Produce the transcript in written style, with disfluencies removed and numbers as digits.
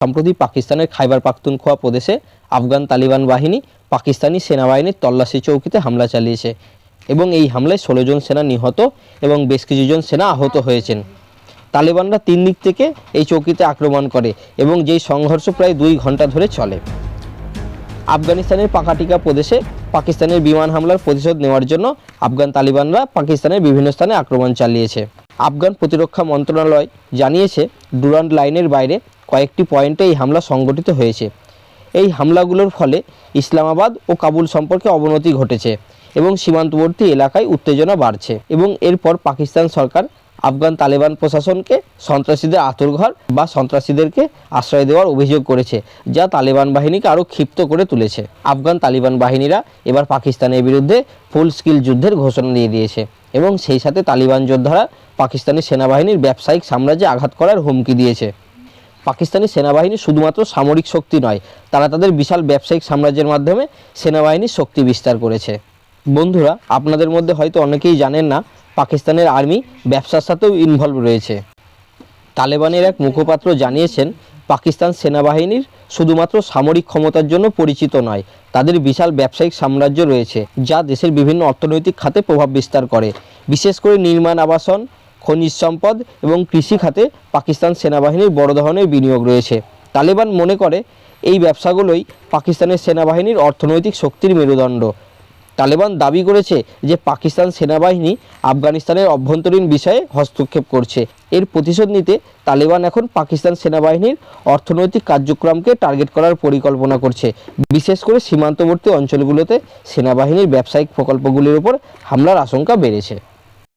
সম্প্রতি পাকিস্তানের খাইবার পাখতুনখোয়া প্রদেশে আফগান তালিবান বাহিনী পাকিস্তানি সেনাবাহিনীর তল্লাশি চৌকিতে হামলা চালিয়েছে এবং এই হামলায় 16 জন সেনা নিহত এবং বেশ কিছুজন সেনা আহত হয়েছেন। তালেবানরা 3 দিক থেকে এই চৌকিতে আক্রমণ করে এবং যেই সংঘর্ষ প্রায় 2 ঘন্টা ধরে চলে। আফগানিস্তানের পাকাটিকা প্রদেশে পাকিস্তানের বিমান হামলার প্রতিশোধ নেওয়ার জন্য আফগান তালিবানরা পাকিস্তানের বিভিন্ন স্থানে আক্রমণ চালিয়েছে। আফগান প্রতিরক্ষা মন্ত্রণালয় জানিয়েছে ডুরান্ড লাইনের বাইরে কয়েকটি পয়েন্টে এই হামলা সংঘটিত হয়েছে। এই হামলাগুলোর ফলে ইসলামাবাদ ও কাবুল সম্পর্কে অবনতি ঘটেছে এবং সীমান্তবর্তী এলাকায় উত্তেজনা বাড়ছে এবং এরপর পাকিস্তান সরকার আফগান তালেবান প্রশাসনকে সন্ত্রাসীদের আঁতুড়ঘর বা সন্ত্রাসীদেরকে আশ্রয় দেওয়ার অভিযোগ করেছে, যা তালেবান বাহিনীকে আরও ক্ষিপ্ত করে তুলেছে। আফগান তালিবান বাহিনীরা এবার পাকিস্তানের বিরুদ্ধে ফুল স্কিল যুদ্ধের ঘোষণা দিয়ে দিয়েছে এবং সেই সাথে তালিবান যোদ্ধারা পাকিস্তানি সেনাবাহিনীর ব্যবসায়িক সাম্রাজ্যে আঘাত করার হুমকি দিয়েছে। পাকিস্তানি সেনাবাহিনী শুধুমাত্র সামরিক শক্তি নয়, তারা তাদের বিশাল ব্যবসায়িক সাম্রাজ্যের মাধ্যমে সেনাবাহিনীর শক্তি বিস্তার করেছে। বন্ধুরা, আপনাদের মধ্যে হয়তো অনেকেই জানেন না পাকিস্তানের আর্মি ব্যবসার সাথেও ইনভলভ রয়েছে। তালেবানের এক মুখপাত্র জানিয়েছেন পাকিস্তান সেনাবাহিনীর শুধুমাত্র সামরিক ক্ষমতার জন্য পরিচিত নয়, তাদের বিশাল ব্যবসায়িক সাম্রাজ্য রয়েছে যা দেশের বিভিন্ন অর্থনৈতিক খাতে প্রভাব বিস্তার করে। বিশেষ করে নির্মাণ, আবাসন, খনিজ সম্পদ এবং কৃষি খাতে পাকিস্তান সেনাবাহিনীর বড় ধরনের বিনিয়োগ রয়েছে। তালেবান মনে করে এই ব্যবসাগুলোই পাকিস্তানের সেনাবাহিনীর অর্থনৈতিক শক্তির মেরুদণ্ড। তালেবান দাবি করেছে যে পাকিস্তান সেনাবাহিনী আফগানিস্তানের অভ্যন্তরীণ বিষয়ে হস্তক্ষেপ করছে। এর প্রতিশোধ নিতে তালেবান এখন পাকিস্তান সেনাবাহিনীর অর্থনৈতিক কার্যক্রমকে টার্গেট করার পরিকল্পনা করছে। বিশেষ করে সীমান্তবর্তী অঞ্চলগুলোতে সেনাবাহিনীর ব্যবসায়িক প্রকল্পগুলির উপর হামলার আশঙ্কা বেড়েছে।